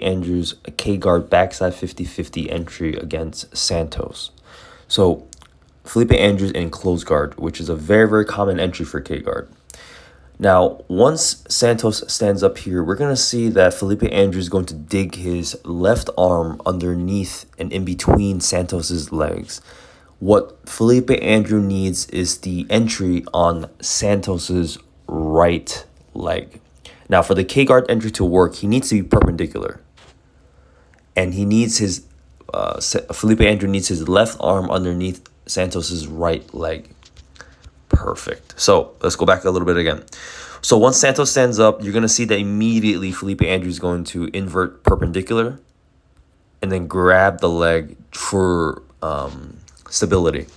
Andrews' K-guard backside 50-50 entry against Santos. So Felipe Andrews in close guard, which is a very, very common entry for K-guard. Now, once Santos stands up here, we're going to see that Felipe Andrews is going to dig his left arm underneath and in between Santos's legs. What Felipe Andrew needs is the entry on Santos's right leg. Now, for the K-guard entry to work, he needs to be perpendicular. And he needs his, Felipe Andrew needs his left arm underneath Santos's right leg. Perfect. So let's go back a little bit again. So once Santos stands up, you're going to see that immediately Felipe Andrew is going to invert perpendicular and then grab the leg for stability.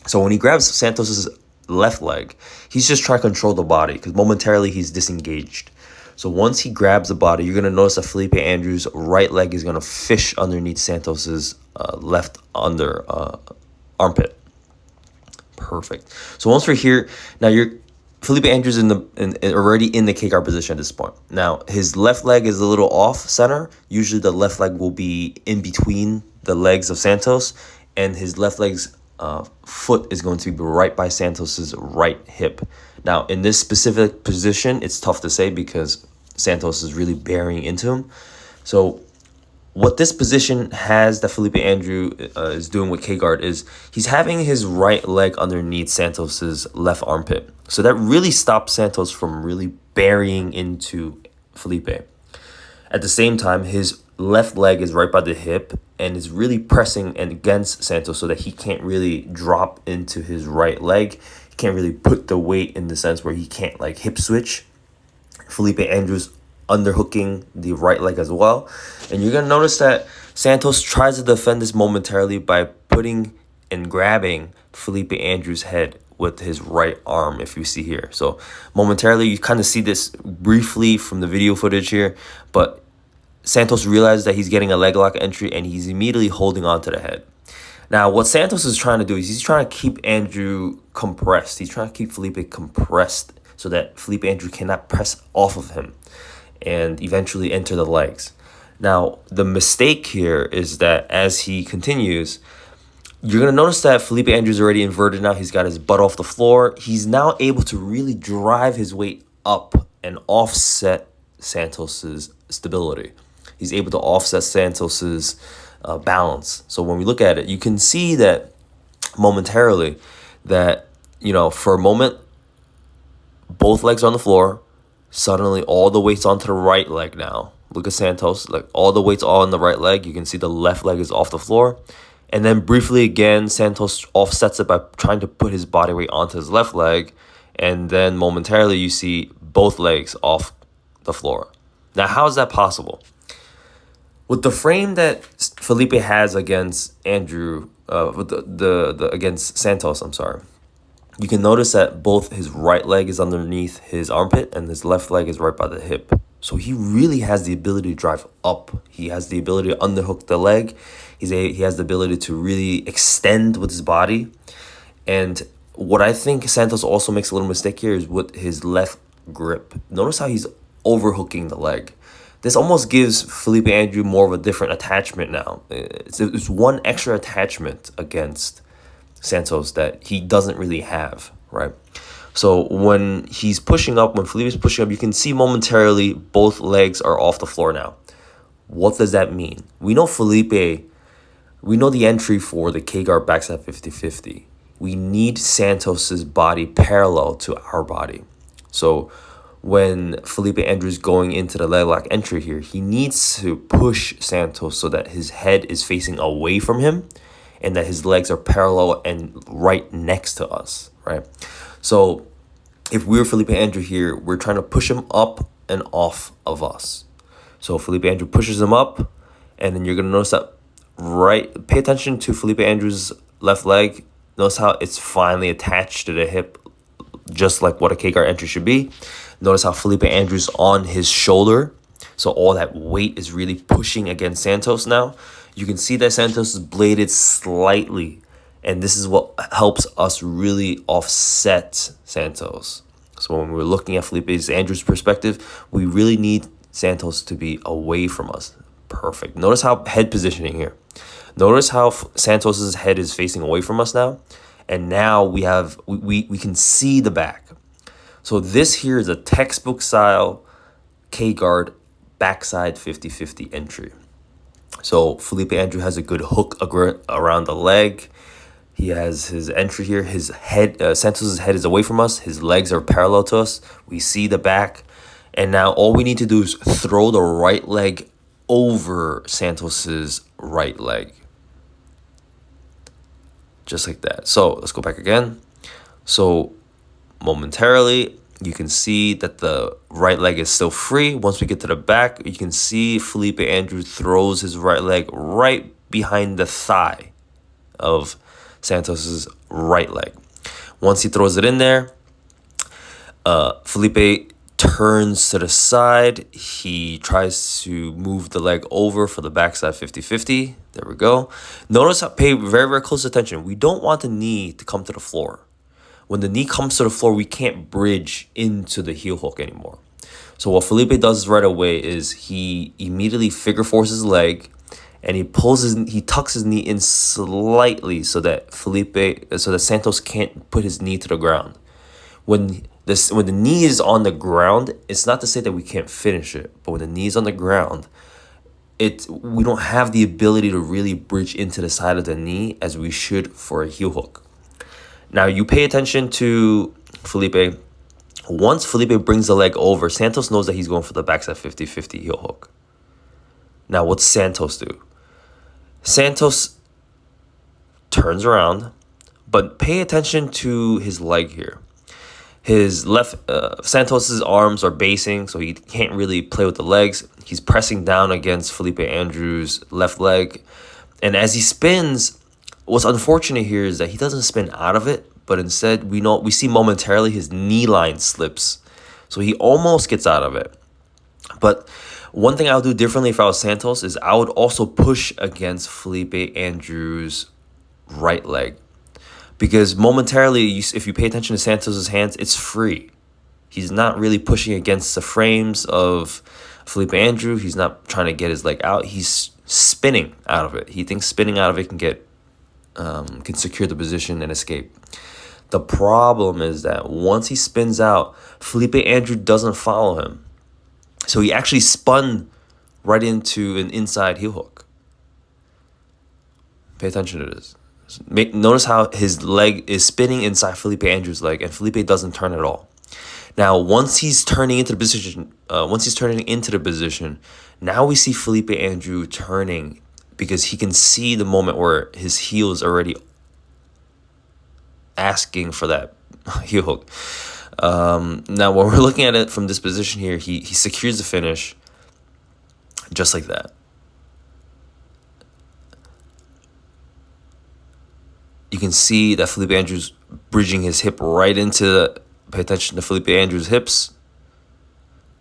So when he grabs Santos's left leg, he's just trying to control the body because momentarily he's disengaged. So once he grabs the body, you're going to notice that Felipe Andrews' right leg is going to fish underneath Santos's left under armpit. Perfect. So once we're here, now Felipe Andrews already in the K-guard position at this point. Now his left leg is a little off center. Usually the left leg will be in between the legs of Santos, and his left leg's foot is going to be right by Santos's right hip. Now in this specific position, it's tough to say because Santos is really bearing into him. So what this position has that Felipe Andrew is doing with K-guard is he's having his right leg underneath Santos's left armpit. So that really stops Santos from really burying into Felipe. At the same time, his left leg is right by the hip and is really pressing against Santos so that he can't really drop into his right leg. He can't really put the weight in the sense where he can't like hip switch. Felipe Andrews underhooking the right leg as well. And you're going to notice that Santos tries to defend this momentarily by putting and grabbing Felipe Andrews' head with his right arm, if you see here. So momentarily, you kind of see this briefly from the video footage here, but Santos realizes that he's getting a leg lock entry and he's immediately holding on to the head. Now, what Santos is trying to do is he's trying to keep Andrew compressed. He's trying to keep Felipe compressed so that Felipe Andrew cannot press off of him and eventually enter the legs. Now, the mistake here is that as he continues, you're going to notice that Felipe Andrews already inverted now. He's got his butt off the floor. He's now able to really drive his weight up and offset Santos's stability. He's able to offset Santos's balance. So when we look at it, you can see that momentarily that, for a moment, both legs are on the floor. Suddenly, all the weight's onto the right leg now. Look at Santos. Like all the weight's all on the right leg. You can see the left leg is off the floor. And then briefly again, Santos offsets it by trying to put his body weight onto his left leg. And then momentarily, you see both legs off the floor. Now, how is that possible? With the frame that Felipe has against Andrew, against Santos, you can notice that both his right leg is underneath his armpit and his left leg is right by the hip. So he really has the ability to drive up. He has the ability to underhook the leg. He has the ability to really extend with his body. And what I think Santos also makes a little mistake here is with his left grip. Notice how he's overhooking the leg. This almost gives Felipe Andrew more of a different attachment now. It's one extra attachment against Santos that he doesn't really have, right? So when he's pushing up, when Felipe is pushing up, you can see momentarily both legs are off the floor now. What does that mean? We know the entry for the K-guard backside 50-50. We need Santos's body parallel to our body. So when Felipe Andrews going into the leg lock entry here, he needs to push Santos so that his head is facing away from him and that his legs are parallel and right next to us, right? So if we're Felipe Andrew here, we're trying to push him up and off of us. So Felipe Andrew pushes him up, and then you're going to notice that pay attention to Felipe Andrews' left leg. Notice how it's finally attached to the hip, just like what a K-guard entry should be. Notice how Felipe Andrews on his shoulder. So all that weight is really pushing against Santos now. You can see that Santos is bladed slightly. And this is what helps us really offset Santos. So when we're looking at Felipe Andrews' perspective, we really need Santos to be away from us. Perfect. Notice how head positioning here. Notice how Santos's head is facing away from us now. And now we can see the back. So this here is a textbook style K-guard backside 50-50 entry. So Felipe Andrew has a good hook around the leg. He has his entry here. His head, Santos's head is away from us. His legs are parallel to us. We see the back. And now all we need to do is throw the right leg over Santos's right leg. Just like that. So let's go back again. So momentarily, you can see that the right leg is still free. Once we get to the back, you can see Felipe Andrew throws his right leg right behind the thigh of Santos's right leg. Once he throws it in there, Felipe turns to the side. He tries to move the leg over for the backside 50-50. There we go. Notice, pay very, very close attention. We don't want the knee to come to the floor. When the knee comes to the floor, we can't bridge into the heel hook anymore. So what Felipe does right away is he immediately figure fours his leg, and he tucks his knee in slightly so that Santos can't put his knee to the ground. When the knee is on the ground, it's not to say that we can't finish it, but when the knee is on the ground, we don't have the ability to really bridge into the side of the knee as we should for a heel hook. Now you pay attention to Felipe. Once Felipe brings the leg over, Santos knows that he's going for the backside 50-50 heel hook. Now what's Santos do? Santos turns around, but pay attention to his leg here. His left, Santos's arms are basing, so he can't really play with the legs. He's pressing down against Felipe Andrew's left leg. And as he spins, what's unfortunate here is that he doesn't spin out of it, but instead we see momentarily his knee line slips. So he almost gets out of it. But one thing I would do differently if I was Santos is I would also push against Felipe Andrew's right leg. Because momentarily, if you pay attention to Santos's hands, it's free. He's not really pushing against the frames of Felipe Andrew. He's not trying to get his leg out. He's spinning out of it. He thinks spinning out of it can secure the position and escape. The problem is that once he spins out, Felipe Andrew doesn't follow him. So he actually spun right into an inside heel hook. Pay attention to this. Notice how his leg is spinning inside Felipe Andrew's leg, and Felipe doesn't turn at all. Now, once he's turning into the position, now we see Felipe Andrew turning because he can see the moment where his heel is already asking for that heel hook. Now, when we're looking at it from this position here, he secures the finish just like that. You can see that Felipe Andrew's bridging his hip right into, pay attention to Felipe Andrew's hips.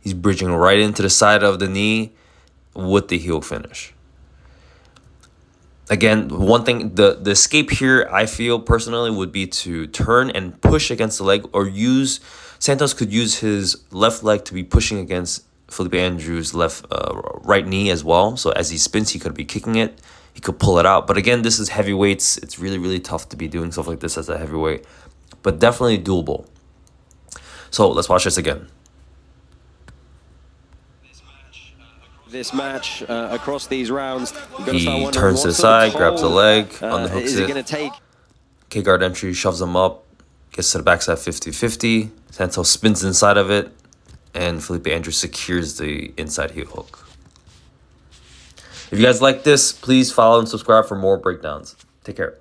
He's bridging right into the side of the knee with the heel finish. Again, one thing, the escape here, I feel personally, would be to turn and push against the leg, or Santos could use his left leg to be pushing against Felipe Andrew's right knee as well. So as he spins, he could be kicking it. He could pull it out. But again, this is heavyweights. It's really, really tough to be doing stuff like this as a heavyweight. But definitely doable. So let's watch this again. This match across these rounds. He turns to the side, grabs the leg, underhooks it. K-guard entry, shoves him up, gets to the backside 50-50. Santos spins inside of it, and Felipe Andrew secures the inside heel hook. If you guys like this, please follow and subscribe for more breakdowns. Take care.